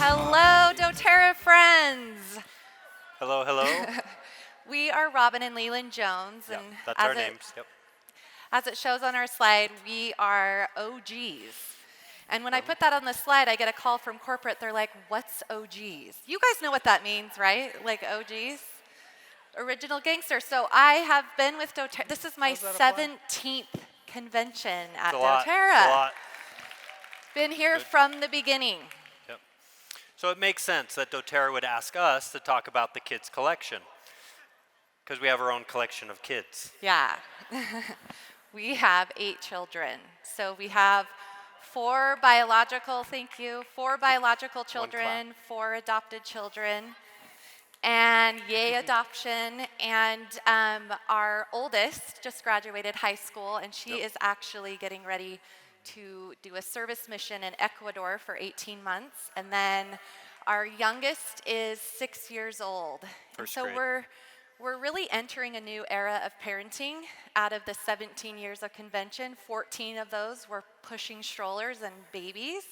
Hello, doTERRA friends. Hello, hello. We are Robin and Leland Jones, Yep, and that's our names. Yep. as it shows on our slide, we are OGs. And when I Oh. put that on the slide, I get a call from corporate. They're like, "What's OGs?" You guys know what that means, right? Like OGs, original gangster. So I have been with doTERRA. This is my How's that apply? 17th convention at It's a lot. It's a doTERRA. lot. Been here Good. from the beginning. Yep. So it makes sense that doTERRA would ask us to talk about the kids' collection because we have our own collection of kids. Yeah. We have 8 children. So we have 4 biological, thank you, 4 biological children, 4 adopted children, and yay adoption. And our oldest just graduated high school, and she Yep. is actually getting ready to do a service mission in Ecuador for 18 months. And then our youngest is 6 years old. And First so grade. we're really entering a new era of parenting. Out of the 17 years of convention, 14 of those were pushing strollers and babies.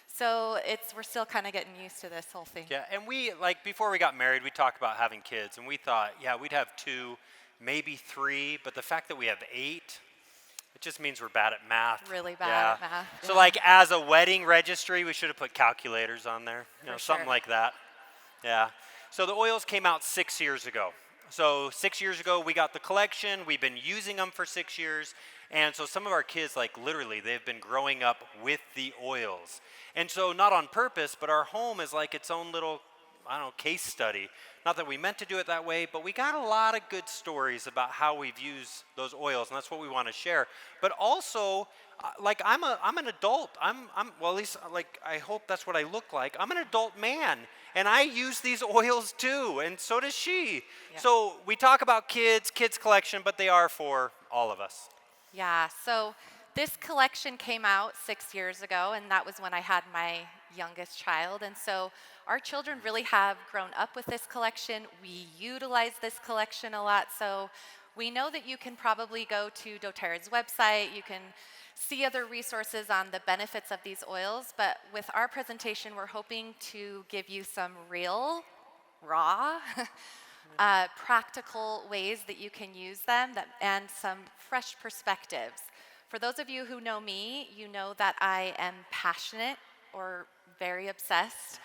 So we're still kind of getting used to this whole thing. Yeah, and we, like, before we got married, we talked about having kids, and we thought, yeah, we'd have 2, maybe 3, but the fact that we have 8, it just means we're bad at math. Really bad Yeah. at math. So, Yeah. like, as a wedding registry, we should have put calculators on there, For something sure. like that. Yeah. So the oils came out 6 years ago. So 6 years ago, we got the collection. We've been using them for 6 years. And so some of our kids, like literally, they've been growing up with the oils. And so not on purpose, but our home is like its own little, I don't know, case study. Not that we meant to do it that way, but we got a lot of good stories about how we've used those oils, and that's what we want to share. But also, like I'm an adult. Well, at least like I hope that's what I look like. I'm an adult man, and I use these oils too, and so does she. Yeah. So we talk about kids collection, but they are for all of us. Yeah, so this collection came out 6 years ago, and that was when I had my youngest child. And so our children really have grown up with this collection. We utilize this collection a lot. So we know that you can probably go to doTERRA's website. You can see other resources on the benefits of these oils. But with our presentation, we're hoping to give you some real, raw, practical ways that you can use them and some fresh perspectives. For those of you who know me, you know that I am passionate or very obsessed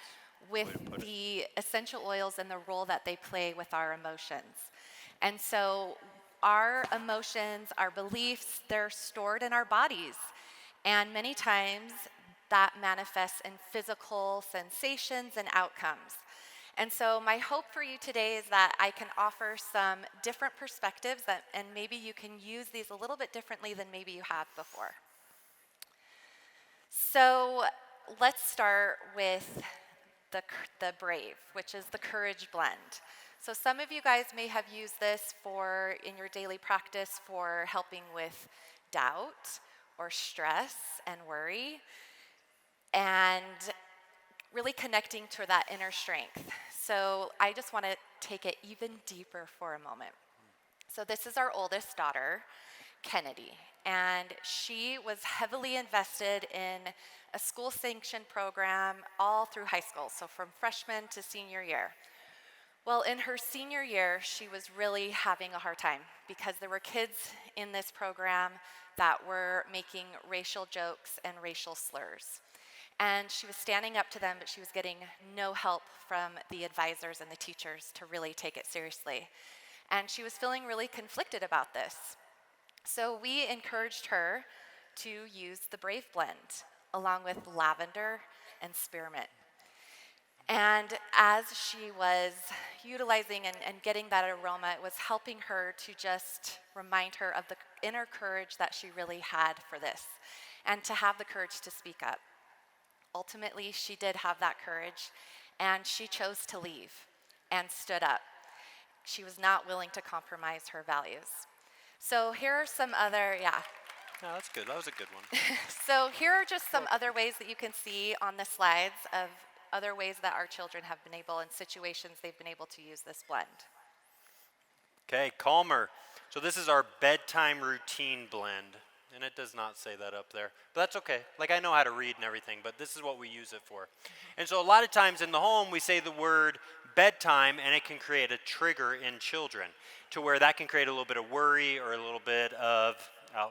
with the essential oils and the role that they play with our emotions. And so our emotions, our beliefs, they're stored in our bodies. And many times that manifests in physical sensations and outcomes. And so my hope for you today is that I can offer some different perspectives and maybe you can use these a little bit differently than maybe you have before. So let's start with the Brave, which is the Courage Blend. So some of you guys may have used this in your daily practice for helping with doubt or stress and worry, and really connecting to that inner strength. So I just want to take it even deeper for a moment. So this is our oldest daughter, Kennedy, and she was heavily invested in a school-sanctioned program all through high school, so from freshman to senior year. Well, in her senior year, she was really having a hard time because there were kids in this program that were making racial jokes and racial slurs. And she was standing up to them, but she was getting no help from the advisors and the teachers to really take it seriously. And she was feeling really conflicted about this. So we encouraged her to use the Brave Blend along with lavender and spearmint. And as she was utilizing and getting that aroma, it was helping her to just remind her of the inner courage that she really had for this and to have the courage to speak up. Ultimately, she did have that courage, and she chose to leave and stood up. She was not willing to compromise her values. So here are some other, No, that's good. That was a good one. So here are just some other ways that you can see on the slides of other ways that our children have been able, in situations they've been able to use this blend. Okay, Calmer. So this is our bedtime routine blend. and it does not say that up there. But that's okay. Like, I know how to read and everything, but this is what we use it for. And so a lot of times in the home, we say the word bedtime, and it can create a trigger in children to where that can create a little bit of worry or a little bit of,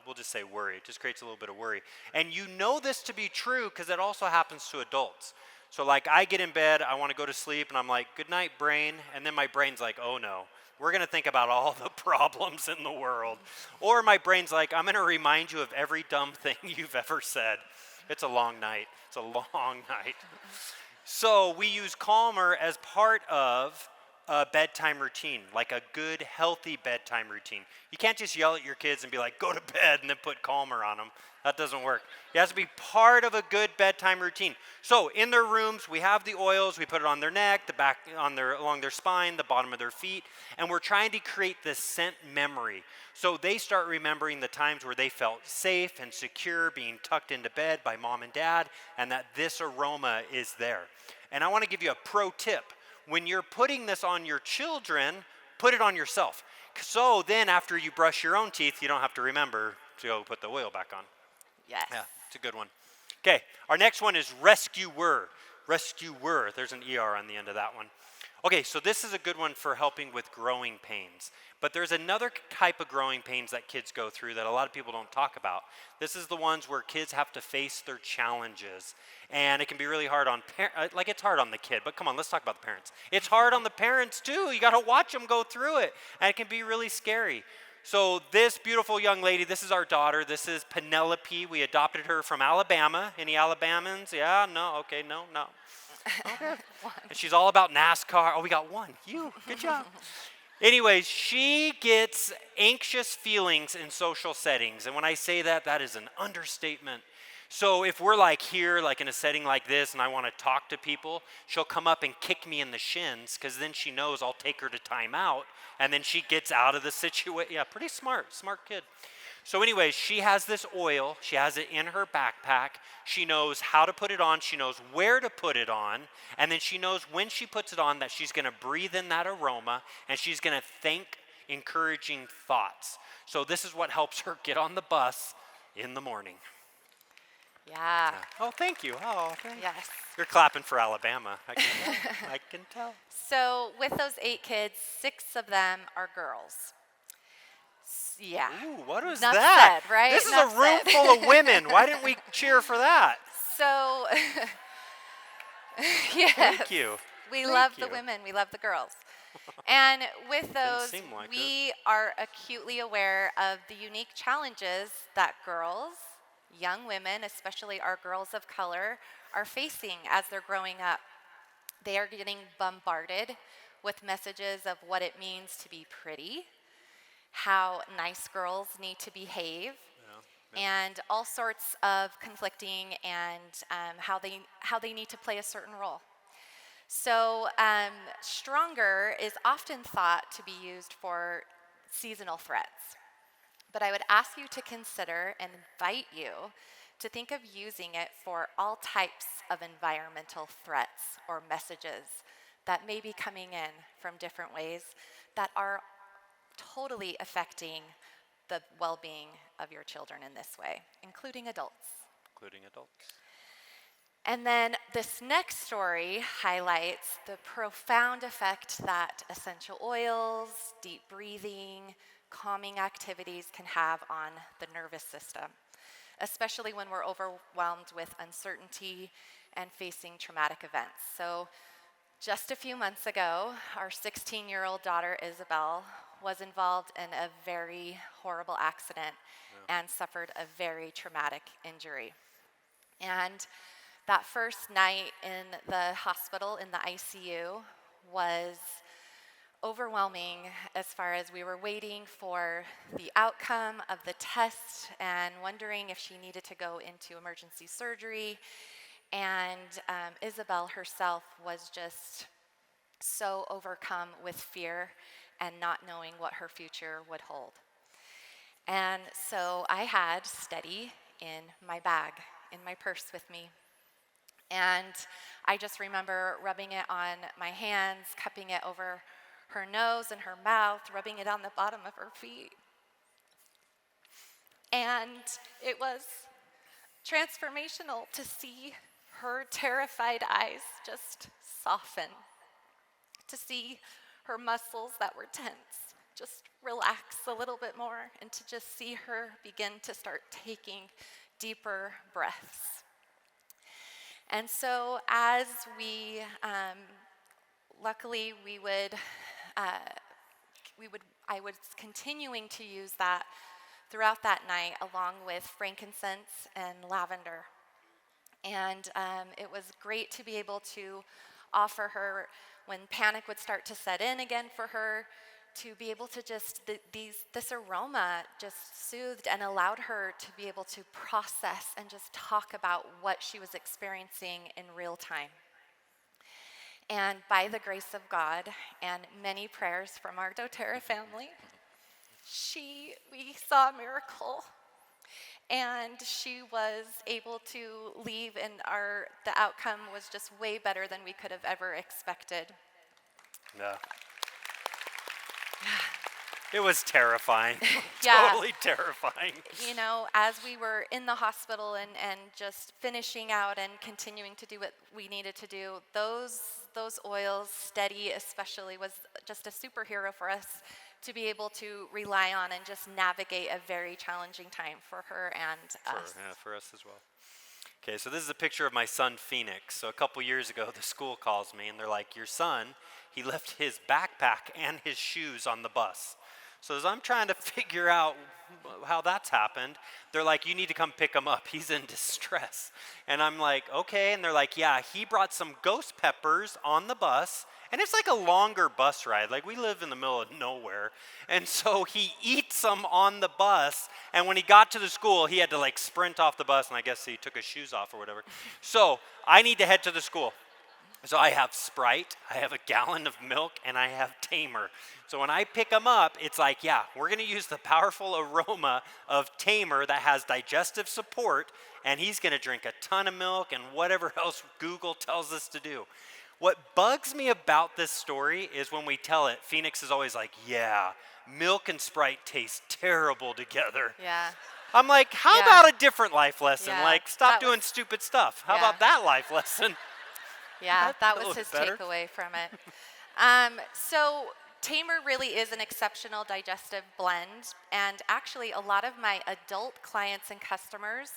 we'll just say worry. It just creates a little bit of worry. And you know this to be true because it also happens to adults. So like I get in bed, I want to go to sleep, and I'm like, good night, brain. And then my brain's like, oh no, we're going to think about all the problems in the world. Or my brain's like, I'm going to remind you of every dumb thing you've ever said. It's a long night. It's a long night. So we use Calmer as part of a bedtime routine, like a good, healthy bedtime routine. You can't just yell at your kids and be like, go to bed, and then put Calmer on them. That doesn't work. It has to be part of a good bedtime routine. So in their rooms, we have the oils. We put it on their neck, the back, along their spine, the bottom of their feet, and we're trying to create this scent memory. So they start remembering the times where they felt safe and secure being tucked into bed by mom and dad, and that this aroma is there. And I want to give you a pro tip. When you're putting this on your children, put it on yourself. So then after you brush your own teeth, you don't have to remember to go put the oil back on. Yes. Yeah, it's a good one. Okay, our next one is rescuer. Rescuer. There's an ER on the end of that one. Okay, so this is a good one for helping with growing pains. But there's another type of growing pains that kids go through that a lot of people don't talk about. This is the ones where kids have to face their challenges. And it can be really hard on like it's hard on the kid, but come on, let's talk about the parents. It's hard on the parents too. You got to watch them go through it, and it can be really scary. So this beautiful young lady, this is our daughter. This is Penelope. We adopted her from Alabama. Any Alabamans? Yeah, no, okay, no. Okay. And she's all about NASCAR. Oh, we got one. You, good job. Anyways, she gets anxious feelings in social settings. And when I say that, that is an understatement. So if we're like here, like in a setting like this, and I want to talk to people, she'll come up and kick me in the shins because then she knows I'll take her to time out, and then she gets out of the situation. Yeah, pretty smart kid. So anyways, she has this oil. She has it in her backpack. She knows how to put it on. She knows where to put it on. And then she knows when she puts it on that she's going to breathe in that aroma, and she's going to think encouraging thoughts. So this is what helps her get on the bus in the morning. Yeah. Oh, thank you. Oh, thank you. Yes. You're clapping for Alabama. I can tell. I can tell. So with those 8 kids, 6 of them are girls. Yeah. Ooh, what was Enough that? said, right? This is Enough a room said. full of women. Why didn't we cheer for that? So, yes. Thank you. We Thank love the you. women. We love the girls. And with those, seem like we are acutely aware of the unique challenges that girls, young women, especially our girls of color, are facing as they're growing up. They are getting bombarded with messages of what it means to be pretty, how nice girls need to behave, and all sorts of conflicting and how they need to play a certain role. So stronger is often thought to be used for seasonal threats. But I would ask you to consider and invite you to think of using it for all types of environmental threats or messages that may be coming in from different ways that are totally affecting the well-being of your children in this way, including adults. And then this next story highlights the profound effect that essential oils, deep breathing, calming activities can have on the nervous system, especially when we're overwhelmed with uncertainty and facing traumatic events. So just a few months ago, our 16-year-old daughter, Isabel, was involved in a very horrible accident and suffered a very traumatic injury. And that first night in the hospital, in the ICU, was overwhelming as far as we were waiting for the outcome of the test and wondering if she needed to go into emergency surgery. And Isabel herself was just so overcome with fear and not knowing what her future would hold. And so I had Steady in my bag, in my purse with me. And I just remember rubbing it on my hands, cupping it over her nose and her mouth, rubbing it on the bottom of her feet. And it was transformational to see her terrified eyes just soften, to see her muscles that were tense just relax a little bit more, and to just see her begin to start taking deeper breaths. And so as we, luckily I was continuing to use that throughout that night along with frankincense and lavender. And it was great to be able to offer her, when panic would start to set in again for her, to be able to just, this aroma just soothed and allowed her to be able to process and just talk about what she was experiencing in real time. And by the grace of God and many prayers from our doTERRA family, we saw a miracle. And she was able to leave, and the outcome was just way better than we could have ever expected. Yeah. It was terrifying. Yeah. Totally terrifying. You know, as we were in the hospital and just finishing out and continuing to do what we needed to do, those oils, Steady especially, was just a superhero for us to be able to rely on and just navigate a very challenging time for her and us. Yeah, for us as well. Okay, so this is a picture of my son Phoenix. So a couple years ago, the school calls me and they're like, your son, he left his backpack and his shoes on the bus. So as I'm trying to figure out how that's happened, they're like, you need to come pick him up. He's in distress. And I'm like, okay. And they're like, yeah, he brought some ghost peppers on the bus. And it's like a longer bus ride. Like, we live in the middle of nowhere. And so he eats them on the bus. And when he got to the school, he had to like sprint off the bus. And I guess he took his shoes off or whatever. So I need to head to the school. So I have Sprite, I have a gallon of milk, and I have Tamer. So when I pick them up, it's like, yeah, we're going to use the powerful aroma of Tamer that has digestive support, and he's going to drink a ton of milk and whatever else Google tells us to do. What bugs me about this story is when we tell it, Phoenix is always like, yeah, milk and Sprite taste terrible together. Yeah. I'm like, how about a different life lesson? Yeah, like, stop doing stupid stuff. How about that life lesson? Yeah, that was look his better. takeaway from it. So Tamer really is an exceptional digestive blend, and actually a lot of my adult clients and customers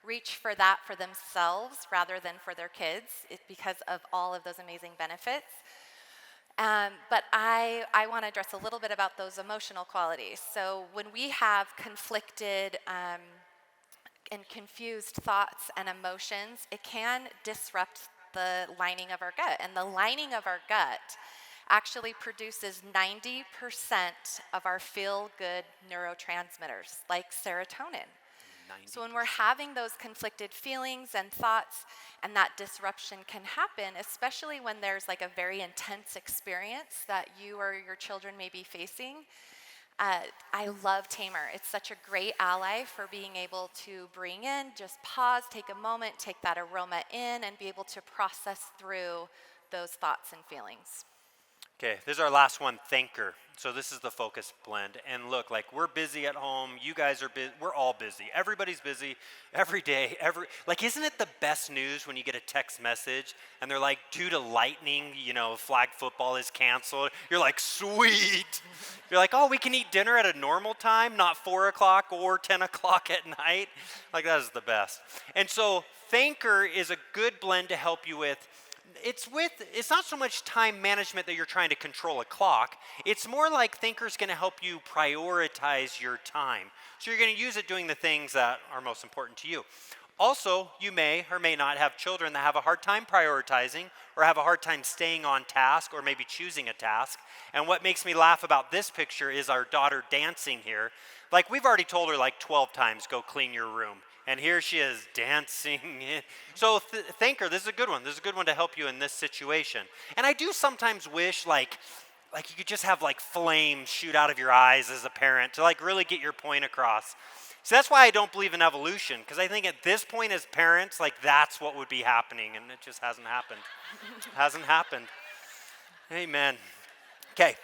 reach for that for themselves rather than for their kids because of all of those amazing benefits. But I want to address a little bit about those emotional qualities. So when we have conflicted and confused thoughts and emotions, it can disrupt the lining of our gut. And the lining of our gut actually produces 90% of our feel-good neurotransmitters, like serotonin. 90%. So when we're having those conflicted feelings and thoughts, and that disruption can happen, especially when there's like a very intense experience that you or your children may be facing, I love Tamer. It's such a great ally for being able to bring in, just pause, take a moment, take that aroma in, and be able to process through those thoughts and feelings. Okay, this is our last one, Thinker. So this is the focus blend. And look, like, we're busy at home. You guys are busy. We're all busy. Everybody's busy every day. Like, isn't it the best news when you get a text message and they're like, due to lightning, flag football is canceled. You're like, sweet. You're like, oh, we can eat dinner at a normal time, not 4 o'clock or 10 o'clock at night. Like, that is the best. And so Thinker is a good blend to help you with. It's not so much time management that you're trying to control a clock. It's more like Thinker's going to help you prioritize your time. So you're going to use it doing the things that are most important to you. Also, you may or may not have children that have a hard time prioritizing or have a hard time staying on task or maybe choosing a task. And what makes me laugh about this picture is our daughter dancing here. Like, we've already told her like 12 times, go clean your room. And here she is dancing. So Thinker, this is a good one. This is a good one to help you in this situation. And I do sometimes wish like you could just have like flames shoot out of your eyes as a parent to like really get your point across. So that's why I don't believe in evolution, because I think at this point as parents, like, that's what would be happening, and it just hasn't happened. Hasn't happened. Amen. Okay.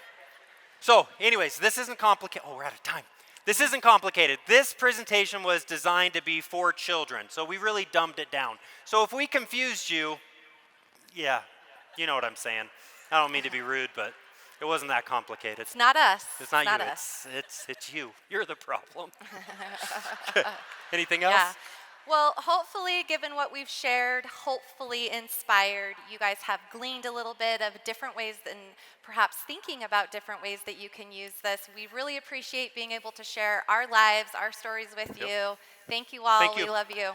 So anyways, this isn't complicated. Oh, we're out of time. This isn't complicated. This presentation was designed to be for children, so we really dumbed it down. So if we confused you, yeah, you know what I'm saying. I don't mean to be rude, but it wasn't that complicated. It's not us. It's not you. Us. It's you. You're the problem. Anything else? Yeah. Well, hopefully, given what we've shared, hopefully inspired, you guys have gleaned a little bit of different ways and perhaps thinking about different ways that you can use this. We really appreciate being able to share our lives, our stories with you. Thank you all. Thank you. We love you.